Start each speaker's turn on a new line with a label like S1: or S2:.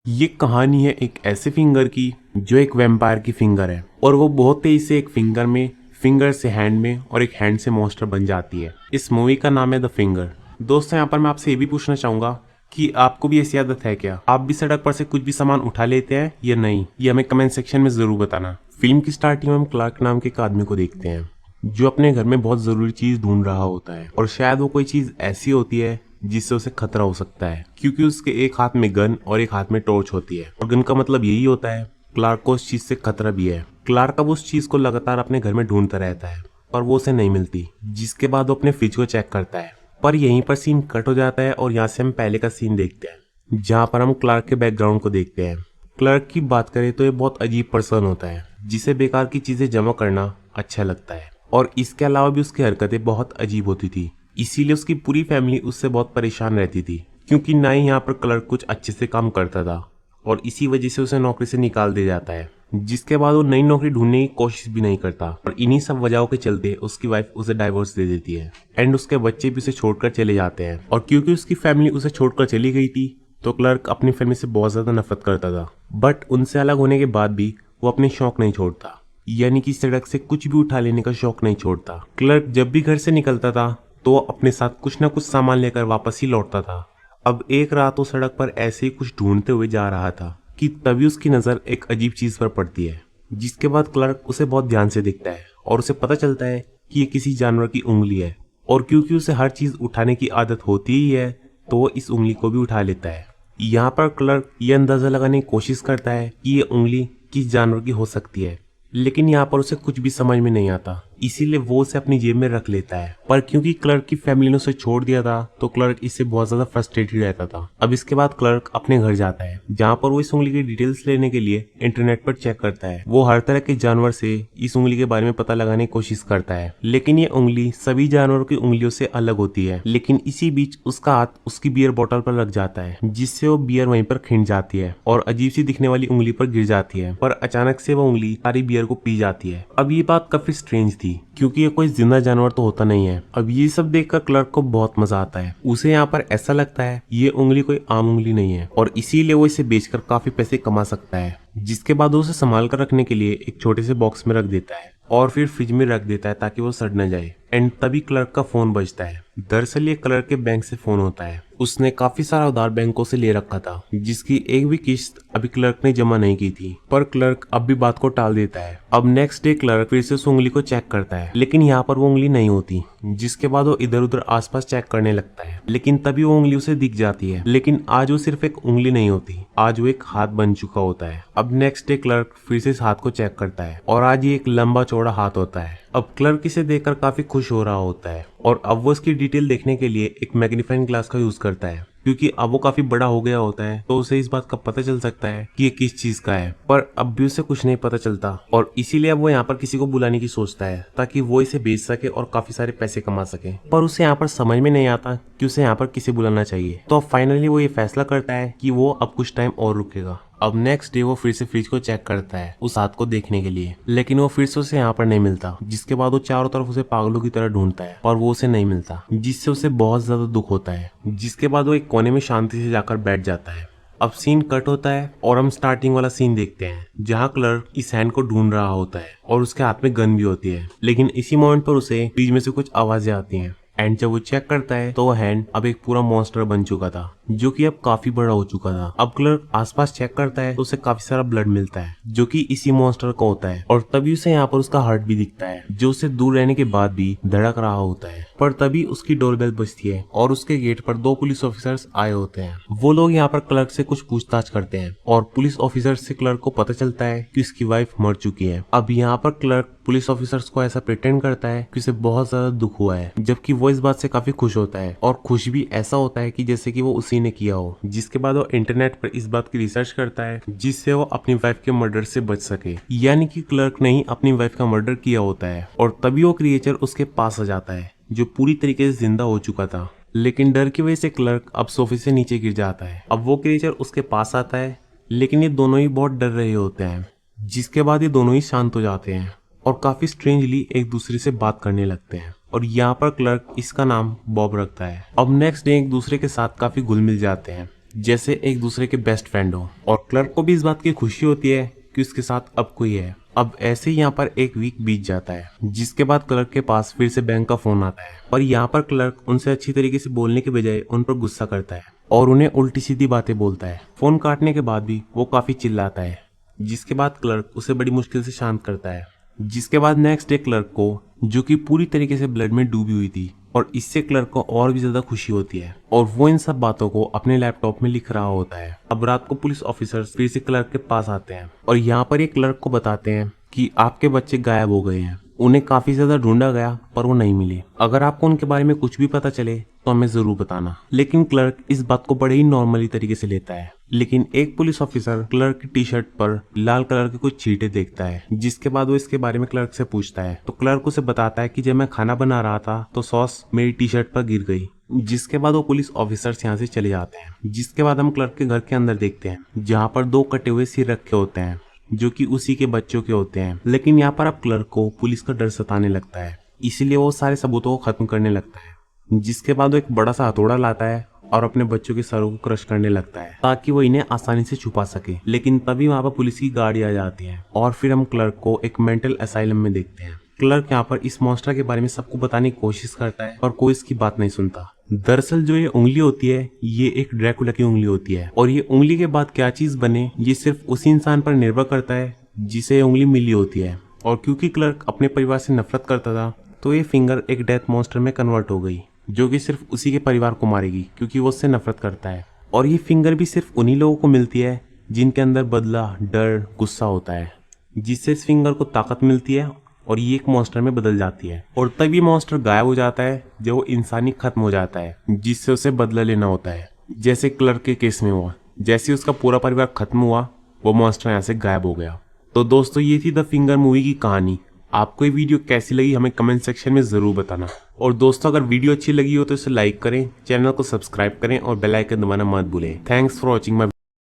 S1: ये कहानी है एक ऐसे फिंगर की जो एक वैम्पायर की फिंगर है और वो बहुत तेजी से एक फिंगर से हैंड में और एक हैंड से मॉन्स्टर बन जाती है। इस मूवी का नाम है द फिंगर। दोस्तों, यहाँ पर मैं आपसे ये भी पूछना चाहूंगा कि आपको भी ऐसी आदत है क्या? आप भी सड़क पर से कुछ भी सामान उठा लेते हैं या नहीं? ये हमें कमेंट सेक्शन में जरूर बताना। फिल्म की स्टार्टिंग में हम क्लार्क नाम के एक आदमी को देखते हैं जो अपने घर में बहुत जरूरी चीज ढूंढ रहा होता है और शायद वो कोई चीज ऐसी होती है जिससे उसे खतरा हो सकता है, क्योंकि उसके एक हाथ में गन और एक हाथ में टॉर्च होती है। और गन का मतलब यही होता है क्लार्क को उस चीज से खतरा भी है। क्लार्क अब उस चीज को लगातार अपने घर में ढूंढता रहता है पर वो उसे नहीं मिलती, जिसके बाद वो अपने फ्रिज को चेक करता है। पर यहीं पर सीन कट हो जाता है और यहाँ से हम पहले का सीन देखते हैं जहाँ पर हम क्लार्क के बैकग्राउंड को देखते हैं। क्लार्क की बात करें तो ये बहुत अजीब पर्सन होता है जिसे बेकार की चीजें जमा करना अच्छा लगता है और इसके अलावा भी उसकी हरकतें बहुत अजीब होती थी। इसीलिए उसकी पूरी फैमिली उससे बहुत परेशान रहती थी, क्योंकि ना ही यहाँ पर क्लर्क कुछ अच्छे से काम करता था और इसी वजह से उसे नौकरी से निकाल दिया जाता है, जिसके बाद वो नई नौकरी ढूंढने की कोशिश भी नहीं करता। और इन्हीं सब वजहों के चलते उसकी वाइफ उसे डाइवोर्स दे देती है एंड उसके बच्चे भी उसे छोड़कर चले जाते हैं। और क्योंकि उसकी फैमिली उसे छोड़कर चली गई थी तो क्लर्क अपनी फैमिली से बहुत ज्यादा नफरत करता था। बट उनसे अलग होने के बाद भी वो अपने शौक नहीं छोड़ता, यानी कि सड़क से कुछ भी उठा लेने का शौक नहीं छोड़ता। क्लर्क जब भी घर से निकलता था तो वो अपने साथ कुछ ना कुछ सामान लेकर वापस ही लौटता था। अब एक रात वो सड़क पर ऐसे ही कुछ ढूंढते हुए जा रहा था कि तभी उसकी नजर एक अजीब चीज पर पड़ती है, जिसके बाद क्लर्क उसे बहुत ध्यान से देखता है और उसे पता चलता है कि ये किसी जानवर की उंगली है। और क्योंकि उसे हर चीज उठाने की आदत होती ही है तो वो इस उंगली को भी उठा लेता है। यहाँ पर क्लर्क ये अंदाजा लगाने की कोशिश करता है कि ये उंगली किस जानवर की हो सकती है, लेकिन यहाँ पर उसे कुछ भी समझ में नहीं आता, इसीलिए वो उसे अपनी जेब में रख लेता है। पर क्योंकि क्लर्क की फैमिली ने उसे छोड़ दिया था तो क्लर्क इससे बहुत ज्यादा फ्रस्ट्रेटेड रहता था। अब इसके बाद क्लर्क अपने घर जाता है जहाँ पर वो इस उंगली की डिटेल्स लेने के लिए इंटरनेट पर चेक करता है। वो हर तरह के जानवर से इस उंगली के बारे में पता लगाने की कोशिश करता है, लेकिन ये उंगली सभी जानवरों की उंगलियों से अलग होती है। लेकिन इसी बीच उसका हाथ उसकी बियर बोतल पर लग जाता है, जिससे वो बियर वहीं पर खिंड जाती है और अजीब सी दिखने वाली उंगली पर गिर जाती है। पर अचानक से वो उंगली सारी बियर को पी जाती है। अब ये बात काफी स्ट्रेंज थी क्योंकि ये कोई जिंदा जानवर तो होता नहीं है। अब ये सब देखकर क्लर्क को बहुत मजा आता है। उसे यहाँ पर ऐसा लगता है ये उंगली कोई आम उंगली नहीं है और इसीलिए वो इसे बेचकर काफी पैसे कमा सकता है। जिसके बाद वो उसे संभाल कर रखने के लिए एक छोटे से बॉक्स में रख देता है और फिर फ्रिज में रख देता है ताकि वो सड़ न जाए। एंड तभी क्लर्क का फोन बजता है। दरअसल ये क्लर्क के बैंक से फोन होता है। उसने काफी सारा उधार बैंकों से ले रखा था जिसकी एक भी किस्त अभी क्लर्क ने जमा नहीं की थी, पर क्लर्क अब भी बात को टाल देता है। अब नेक्स्ट डे क्लर्क फिर से उस उंगली को चेक करता है, लेकिन यहाँ पर वो उंगली नहीं होती। जिसके बाद वो इधर उधर आसपास चेक करने लगता है, लेकिन तभी वो उंगली उसे दिख जाती है। लेकिन आज वो सिर्फ एक उंगली नहीं होती, आज वो एक हाथ बन चुका होता है। अब नेक्स्ट डे क्लर्क फिर से इस हाथ को चेक करता है और आज ये एक लंबा चौड़ा हाथ होता है। अब क्लर्क इसे देखकर काफी खुश हो रहा होता है और अब वो इसकी डिटेल देखने के लिए एक मैग्नीफाइंग ग्लास का यूज करता है, क्योंकि अब वो काफी बड़ा हो गया होता है तो उसे इस बात का पता चल सकता है कि ये किस चीज का है। पर अब भी उसे कुछ नहीं पता चलता और इसीलिए अब वो यहाँ पर किसी को बुलाने की सोचता है ताकि वो इसे बेच सके और काफी सारे पैसे कमा सके। पर उसे यहाँ पर समझ में नहीं आता कि उसे यहाँ पर किसे बुलाना चाहिए। तो अब फाइनली वो ये फैसला करता है कि वो अब कुछ टाइम और रुकेगा। अब नेक्स्ट डे वो फिर से फ्रिज को चेक करता है उस हाथ को देखने के लिए, लेकिन वो फिर से उसे यहाँ पर नहीं मिलता। जिसके बाद वो चारों तरफ उसे पागलों की तरह ढूंढता है पर वो उसे नहीं मिलता, जिससे उसे बहुत ज्यादा दुख होता है। जिसके बाद वो एक कोने में शांति से जाकर बैठ जाता है। अब सीन कट होता है और हम स्टार्टिंग वाला सीन देखते हैं जहाँ क्लर्क इस हैंड को ढूंढ रहा होता है और उसके हाथ में गन भी होती है। लेकिन इसी मोमेंट पर उसे फ्रिज में से कुछ आवाजें आती हैं एंड जब वो चेक करता है तो वो हैंड अब एक पूरा मॉन्स्टर बन चुका था, जो कि अब काफी बड़ा हो चुका था। अब क्लर्क आसपास चेक करता है तो उसे काफी सारा ब्लड मिलता है जो कि इसी मॉन्स्टर का होता है। और तभी उसे यहाँ पर उसका हार्ट भी दिखता है जो उससे दूर रहने के बाद भी धड़क रहा होता है। पर तभी उसकी डोरबेल बजती है और उसके गेट पर दो पुलिस ऑफिसर्स आए होते हैं। वो लोग यहाँ पर क्लर्क से कुछ पूछताछ करते हैं और पुलिस ऑफिसर से क्लर्क को पता चलता है कि उसकी वाइफ मर चुकी है। अब यहाँ पर क्लर्क पुलिस ऑफिसर्स को ऐसा प्रिटेंड करता है कि उसे बहुत ज्यादा दुख हुआ है, जबकि वो इस बात से काफी खुश होता है और खुश भी ऐसा होता है कि जैसे कि वो उसी ने किया हो। जिसके बाद वो इंटरनेट पर इस बात की रिसर्च करता है जिससे वो अपनी वाइफ के मर्डर से बच सके, यानी कि क्लर्क ने ही अपनी वाइफ का मर्डर किया होता है। और तभी वो क्रिएचर उसके पास आ जाता है जो पूरी तरीके से जिंदा हो चुका था, लेकिन डर की वजह से क्लर्क अब सोफे से नीचे गिर जाता है। अब वो क्रिएचर उसके पास आता है, लेकिन ये दोनों ही बहुत डर रहे होते हैं। जिसके बाद ये दोनों ही शांत हो जाते हैं और काफी स्ट्रेंजली एक दूसरे से बात करने लगते हैं। और यहाँ पर क्लर्क इसका नाम बॉब रखता है। अब नेक्स्ट डे एक दूसरे के साथ काफी घुल मिल जाते हैं जैसे एक दूसरे के बेस्ट फ्रेंड हो। और क्लर्क को भी इस बात की खुशी होती है कि उसके साथ अब कोई है। अब ऐसे ही यहाँ पर एक वीक बीत जाता है, जिसके बाद क्लर्क के पास फिर से बैंक का फोन आता है और यहाँ पर क्लर्क उनसे अच्छी तरीके से बोलने के बजाय उन पर गुस्सा करता है और उन्हें उल्टी सीधी बातें बोलता है। फोन काटने के बाद भी वो काफी चिल्लाता है, जिसके बाद क्लर्क उसे बड़ी मुश्किल से शांत करता है। जिसके बाद नेक्स्ट डे क्लर्क को, जो कि पूरी तरीके से ब्लड में डूबी हुई थी, और इससे क्लर्क को और भी ज्यादा खुशी होती है और वो इन सब बातों को अपने लैपटॉप में लिख रहा होता है। अब रात को पुलिस ऑफिसर्स फिर से क्लर्क के पास आते हैं और यहाँ पर ये क्लर्क को बताते हैं कि आपके बच्चे गायब हो गए हैं। उन्हें काफी ज्यादा ढूंढा गया पर वो नहीं मिले। अगर आपको उनके बारे में कुछ भी पता चले तो हमें जरूर बताना। लेकिन क्लर्क इस बात को बड़े ही नॉर्मली तरीके से लेता है। लेकिन एक पुलिस ऑफिसर क्लर्क की टी शर्ट पर लाल कलर के कुछ छींटे देखता है, जिसके बाद वो इसके बारे में क्लर्क से पूछता है। तो क्लर्क उसे बताता है कि जब मैं खाना बना रहा था तो सॉस मेरी टी शर्ट पर गिर गई। जिसके बाद वो पुलिस ऑफिसर्स यहाँ से चले जाते हैं। जिसके बाद हम क्लर्क के घर के अंदर देखते हैं, जहाँ पर 2 कटे हुए सिर रखे होते हैं, जो कि उसी के बच्चों के होते हैं। लेकिन यहाँ पर अब क्लर्क को पुलिस का डर सताने लगता है, इसीलिए वो सारे सबूतों को खत्म करने लगता है। जिसके बाद वो एक बड़ा सा हथौड़ा लाता है और अपने बच्चों के सरों को क्रश करने लगता है ताकि वो इन्हें आसानी से छुपा सके। लेकिन तभी वहाँ पर पुलिस की गाड़ी आ जाती है और फिर हम क्लर्क को एक मेंटल असाइलम में देखते हैं। क्लर्क यहाँ पर इस मॉन्स्टर के बारे में सबको बताने की कोशिश करता है और कोई इसकी बात नहीं सुनता। दरअसल जो ये उंगली होती है, ये एक ड्रैकुला की उंगली होती है और ये उंगली के बाद क्या चीज बने ये सिर्फ उसी इंसान पर निर्भर करता है जिसे उंगली मिली होती है। और क्योंकि क्लर्क अपने परिवार से नफरत करता था, तो ये फिंगर एक डेथ मॉन्स्टर में कन्वर्ट हो गई, जो कि सिर्फ उसी के परिवार को मारेगी क्योंकि वो उससे नफरत करता है। और ये फिंगर भी सिर्फ उन्हीं लोगों को मिलती है जिनके अंदर बदला, डर, गुस्सा होता है, जिससे इस फिंगर को ताकत मिलती है और ये एक मॉन्स्टर में बदल जाती है। और तब ये मॉन्स्टर गायब हो जाता है जब वो इंसानी खत्म हो जाता है, जिससे उसे बदला लेना होता है। जैसे क्लर्क के केस में हुआ, जैसे उसका पूरा परिवार खत्म हुआ, वो मॉन्स्टर यहाँ से गायब हो गया। तो दोस्तों ये थी द फिंगर मूवी की कहानी। आपको ये वीडियो कैसी लगी हमें कमेंट सेक्शन में जरूर बताना। और दोस्तों अगर वीडियो अच्छी लगी हो तो इसे लाइक करें, चैनल को सब्सक्राइब करें और बेल आइकन दबाना मत भूलें। Thanks for watching my